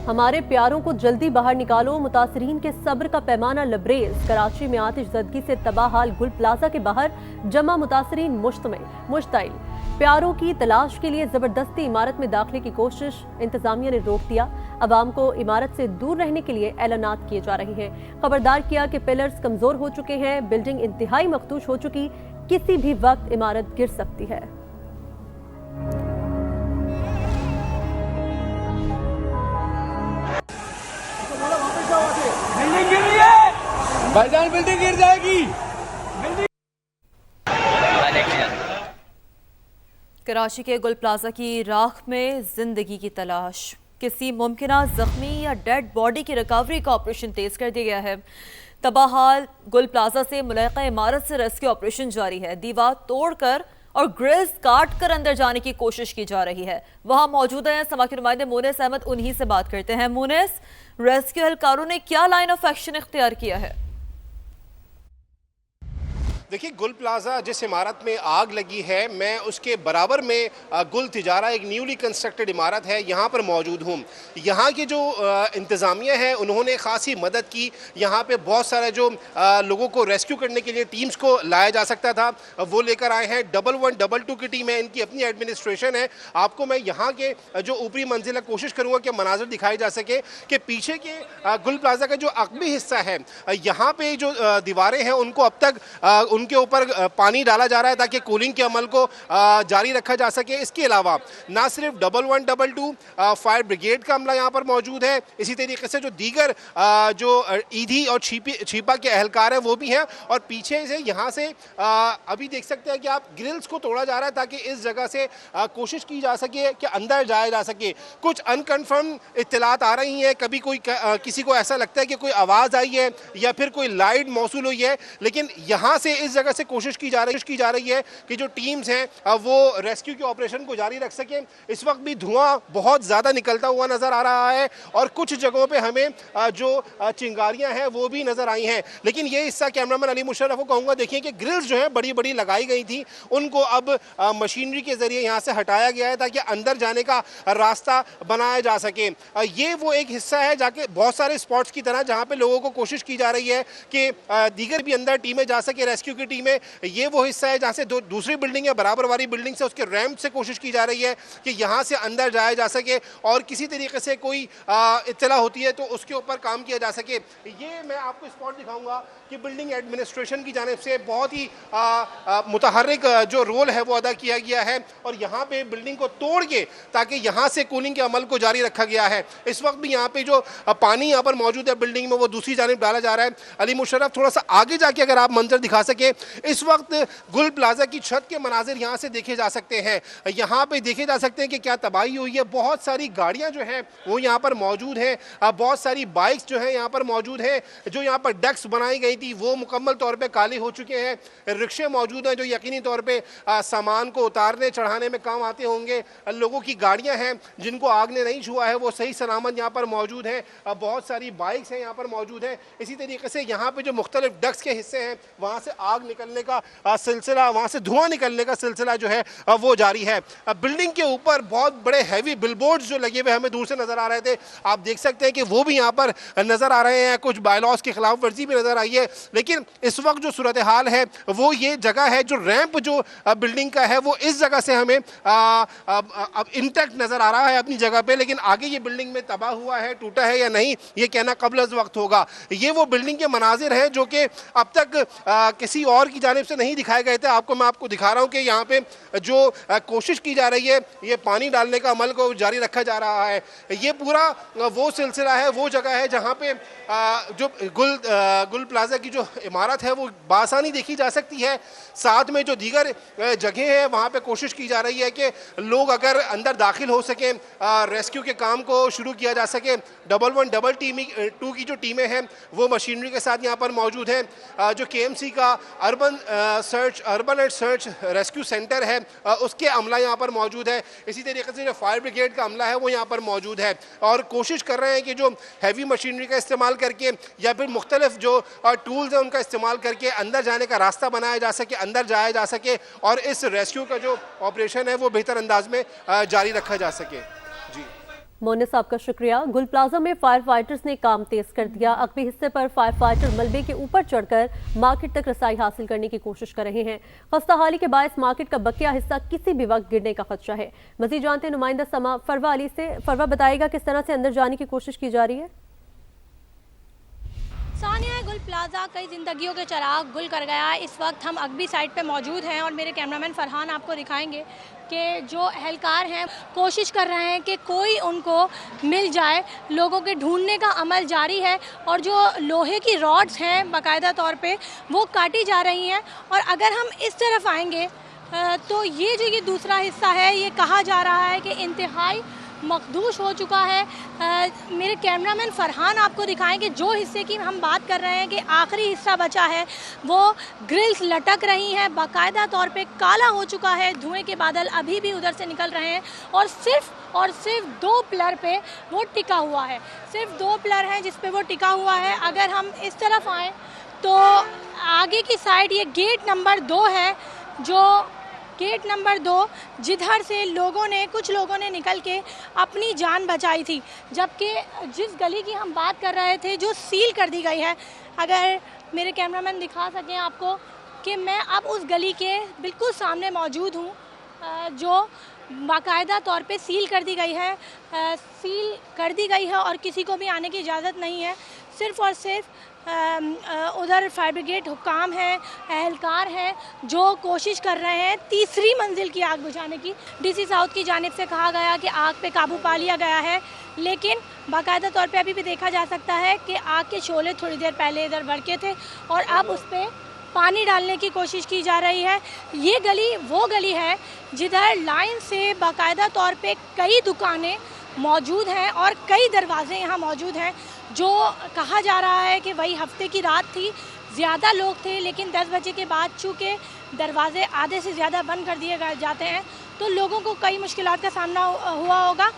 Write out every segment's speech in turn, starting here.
हमारे प्यारों को जल्दी बाहर निकालो, मुतासरीन के सब्र का पैमाना लबरेज। कराची में आतिशज़दगी से तबाह हाल गुल प्लाजा के बाहर जमा मुतासरीन मुश्ताइल। प्यारों की तलाश के लिए जबरदस्ती इमारत में दाखिले की कोशिश इंतजामिया ने रोक दिया। अवाम को इमारत से दूर रहने के लिए ऐलानात किए जा रहे हैं। खबरदार किया कि पिलर्स कमजोर हो चुके हैं, बिल्डिंग इंतहाई मखदूश हो चुकी, किसी भी वक्त इमारत गिर सकती है। बिल्डिंग गिर रही है भाईजान, बिल्डिंग गिर जाएगी। कराची के गुल प्लाजा की राख में जिंदगी की तलाश, किसी मुमकिना जख्मी या डेड बॉडी की रिकवरी का ऑपरेशन तेज कर दिया गया है। तबाहाल गुल प्लाजा से मुल्हिका इमारत से रेस्क्यू ऑपरेशन जारी है। दीवार तोड़कर और ग्रिल्स काट कर अंदर जाने की कोशिश की जा रही है। वहां मौजूद हैं समा के नुमाइंदे मुनिस अहमद, उन्हीं से बात करते हैं। मुनिस, रेस्क्यू एहलकारों ने क्या लाइन ऑफ एक्शन इख्तियार किया है? देखिए, गुल प्लाजा जिस इमारत में आग लगी है, मैं उसके बराबर में गुल तिजारा एक न्यूली कंस्ट्रक्टेड इमारत है, यहाँ पर मौजूद हूँ। यहाँ की जो इंतज़ामिया है उन्होंने ख़ासी मदद की। यहाँ पे बहुत सारे जो लोगों को रेस्क्यू करने के लिए टीम्स को लाया जा सकता था वो लेकर आए हैं। 1112 की टीम है, इनकी अपनी एडमिनिस्ट्रेशन है। आपको मैं यहाँ के जो ऊपरी मंजिल कोशिश करूँगा कि मनाजर दिखाई जा सके कि पीछे के गुल प्लाजा का जो अक़बी हिस्सा है, यहाँ पे जो दीवारें हैं उनको अब तक उनके ऊपर पानी डाला जा रहा है ताकि कूलिंग के अमल को जारी रखा जा सके। इसके अलावा ना सिर्फ 1112 फायर ब्रिगेड का अमला यहाँ पर मौजूद है, इसी तरीके से जो दीगर जो ईदी और छिपा के एहलकार हैं वो भी हैं। और पीछे से यहाँ से अभी देख सकते हैं कि आप ग्रिल्स को तोड़ा जा रहा है ताकि इस जगह से कोशिश की जा सके कि अंदर जाया जा सके। कुछ अनकन्फर्म इत्तलात आ रही हैं, कभी कोई किसी को ऐसा लगता है कि कोई आवाज़ आई है या फिर कोई लाइट मौसूल हुई है, लेकिन यहाँ से इस जगह से कोशिश की जा रही है कि जो टीम्स हैं वो रेस्क्यू के ऑपरेशन को जारी रख सकें। इस वक्त भी धुआं बहुत ज़्यादा निकलता हुआ नज़र आ रहा है और कुछ जगहों पे हमें जो चिंगारियां हैं वो भी नज़र आई हैं। लेकिन ये हिस्सा कैमरामैन अली मुशर्रफ को कहूँगा, देखिए कि ग्रिल्स जो हैं बड़ी बड़ी लगाई गई थी, उनको अब मशीनरी के ज़रिए यहाँ से हटाया गया है ताकि अंदर जाने का रास्ता बनाया जा सके। ये वो एक हिस्सा है जाके बहुत सारे स्पॉट्स की तरह जहाँ पे लोगों को कोशिश की जा रही है कि दीगर भी अंदर टीमें जा सके रेस्क्यू की टीमें। ये वो हिस्सा है जहाँ से दूसरी बिल्डिंग है, बराबर वाली बिल्डिंग से उसके रैंप से कोशिश की जा रही है कि यहाँ से अंदर जाया जा सके और किसी तरीके से कोई इत्तला होती है तो उसके ऊपर काम किया जा सके। ये मैं आपको स्पॉट दिखाऊंगा कि बिल्डिंग एडमिनिस्ट्रेशन की जानिब से बहुत ही मुतहर्रिक जो रोल है वो अदा किया गया है और यहाँ पे बिल्डिंग को तोड़ के ताकि यहाँ से कूलिंग के अमल को जारी रखा गया है। इस वक्त भी यहाँ पे जो पानी यहाँ पर मौजूद है बिल्डिंग में वो दूसरी जानिब डाला जा रहा है। अली मुशर्रफ, थोड़ा सा आगे जाके अगर आप मंजर दिखा सके, इस वक्त गुल प्लाजा की छत के मनाजिर यहाँ से देखे जा सकते हैं। यहाँ पे देखे जा सकते हैं कि क्या तबाही हुई है। बहुत सारी गाड़ियाँ जो हैं वो यहाँ पर मौजूद हैं, बहुत सारी बाइक्स जो हैं यहाँ पर मौजूद हैं। जो यहाँ पर डेस्क बनाई गई थी वो मुकम्मल तौर पे काली हो चुके हैं। रिक्शे मौजूद हैं जो यकीनी तौर पे सामान को उतारने चढ़ाने में काम आते होंगे। लोगों की गाड़ियाँ हैं जिनको आग ने नहीं छुआ है वो सही सलामत यहाँ पर मौजूद हैं। बहुत सारी बाइक्स हैं यहाँ पर मौजूद हैं। इसी तरीके से यहाँ पर जो मुख्तलिफ डेस्क के हिस्से हैं वहाँ से आग निकलने का सिलसिला, वहाँ से धुआं निकलने का सिलसिला जो है वो जारी है। बिल्डिंग के ऊपर बहुत बड़े हैवी बिलबोर्ड्स जो लगे हुए हमें दूर से नज़र आ रहे थे, आप देख सकते हैं कि वो भी यहाँ पर नज़र आ रहे हैं। कुछ बायलॉज की खिलाफ वर्जी भी नज़र आई है। लेकिन इस वक्त जो सूरत हाल है वो ये जगह है, जो रैंप जो बिल्डिंग का है वो इस जगह से हमें अब इंटैक्ट नज़र आ रहा है अपनी जगह पे, लेकिन आगे ये बिल्डिंग में तबाह हुआ है, टूटा है या नहीं, ये कहना कबल अज़ वक्त होगा। ये वो बिल्डिंग के मनाजिर हैं जो कि अब तक किसी और की जानिब से नहीं दिखाए गए थे। मैं आपको दिखा रहा हूँ कि यहाँ पे जो कोशिश की जा रही है, ये पानी डालने का अमल को जारी रखा जा रहा है। ये पूरा वो सिलसिला है, वो जगह है जहाँ पे जो गुल प्लाजा की जो इमारत है वो बासानी देखी जा सकती है। साथ में जो दीगर जगह है वहाँ पे कोशिश की जा रही है कि लोग अगर अंदर दाखिल हो सकें, रेस्क्यू के काम को शुरू किया जा सके। 1112 की जो टीमें हैं वो मशीनरी के साथ यहाँ पर मौजूद हैं। जो KMC का urban and search rescue centre है उसके अमला यहाँ पर मौजूद है। इसी तरीके से जो फायर ब्रिगेड का अमला है वो यहाँ पर मौजूद है और कोशिश कर रहे हैं कि जो हैवी मशीनरी का इस्तेमाल करके या फिर मुख्तलिफ जो टूल्स हैं उनका इस्तेमाल करके अंदर जाने का रास्ता बनाया जा सके, अंदर जाया जा सके और इस रेस्क्यू का जो ऑपरेशन है वो बेहतर अंदाज में जारी रखा जा सके। जी। मोनिस, आपका शुक्रिया। गुल प्लाजा में फायर फाइटर्स ने काम तेज कर दिया। अगले हिस्से पर फायर फाइटर मलबे के ऊपर चढ़कर मार्केट तक रसाई हासिल करने की कोशिश कर रहे हैं। खस्ताहाली के बायस मार्केट का बकिया हिस्सा किसी भी वक्त गिरने का खदशा है। मजीद जानते हैं नुमाइंदा समा फरवा अली से। फरवा, बताएगा किस तरह से अंदर जाने की कोशिश की जा रही है? सानिया, गुल प्लाजा कई ज़िंदगियों के चिराग गुल कर गया है। इस वक्त हम अगबी साइड पे मौजूद हैं और मेरे कैमरामैन फरहान आपको दिखाएंगे कि जो एहलकार हैं कोशिश कर रहे हैं कि कोई उनको मिल जाए। लोगों के ढूंढने का अमल जारी है और जो लोहे की रॉड्स हैं बाकायदा तौर पे वो काटी जा रही हैं। और अगर हम इस तरफ आएंगे तो ये जो दूसरा हिस्सा है, ये कहा जा रहा है कि इंतहाई मखदूश हो चुका है। मेरे कैमरामैन फरहान आपको दिखाएं कि जो हिस्से की हम बात कर रहे हैं कि आखिरी हिस्सा बचा है, वो ग्रिल्स लटक रही हैं, बाकायदा तौर पे काला हो चुका है। धुएं के बादल अभी भी उधर से निकल रहे हैं और सिर्फ 2 पिलर पे वो टिका हुआ है। सिर्फ 2 पिलर हैं जिस पे वो टिका हुआ है। अगर हम इस तरफ आएँ तो आगे की साइड ये गेट नंबर 2 है, जो गेट नंबर 2 जिधर से कुछ लोगों ने निकल के अपनी जान बचाई थी। जबकि जिस गली की हम बात कर रहे थे जो सील कर दी गई है, अगर मेरे कैमरामैन दिखा सकें आपको कि मैं अब उस गली के बिल्कुल सामने मौजूद हूँ, जो बाकायदा तौर पे सील कर दी गई है और किसी को भी आने की इजाज़त नहीं है। सिर्फ़ और सिर्फ उधर फायर ब्रिगेड हुक्काम हैं, एहलकार हैं जो कोशिश कर रहे हैं तीसरी मंजिल की आग बुझाने की। डीसी साउथ की जानिब से कहा गया कि आग पे काबू पा लिया गया है, लेकिन बाकायदा तौर पे अभी भी देखा जा सकता है कि आग के शोले थोड़ी देर पहले इधर भड़के थे और अब उस पर पानी डालने की कोशिश की जा रही है। ये गली वो गली है जिधर लाइन से बाकायदा तौर पे कई दुकानें मौजूद हैं और कई दरवाजे यहाँ मौजूद हैं। जो कहा जा रहा है कि वही हफ्ते की रात थी, ज़्यादा लोग थे, लेकिन 10 बजे के बाद चूँकि दरवाजे आधे से ज़्यादा बंद कर दिए जाते हैं तो लोगों को कई मुश्किलात का सामना हुआ होगा।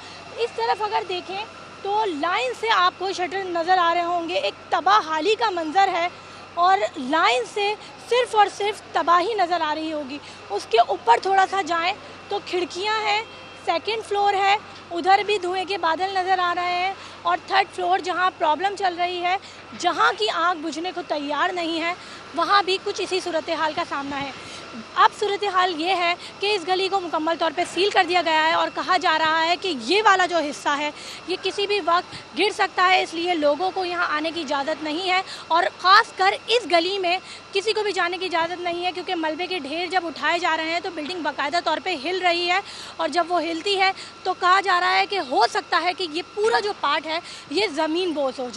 इस तरफ अगर देखें तो लाइन से आपको शटर नज़र आ रहे होंगे, एक तबाहाली का मंज़र है और लाइन से सिर्फ़ और सिर्फ तबाही नज़र आ रही होगी। उसके ऊपर थोड़ा सा जाएं तो खिड़कियां हैं, 2nd फ्लोर है, उधर भी धुएं के बादल नज़र आ रहे हैं और 3rd फ्लोर जहां प्रॉब्लम चल रही है, जहां की आग बुझने को तैयार नहीं है, वहां भी कुछ इसी सूरत हाल का सामना है। अब सूरत हाल ये है कि इस गली को मुकम्मल तौर पे सील कर दिया गया है और कहा जा रहा है कि ये वाला जो हिस्सा है ये किसी भी वक्त गिर सकता है, इसलिए लोगों को यहाँ आने की इजाज़त नहीं है और ख़ास कर इस गली में किसी को भी जाने की इजाज़त नहीं है, क्योंकि मलबे के ढेर जब उठाए जा रहे हैं तो बिल्डिंग बाकायदा तौर पे हिल रही है और जब वो हिलती है तो कहा जा रहा है कि हो सकता है कि ये पूरा जो पार्ट है ये ज़मीन बोझ हो जाए।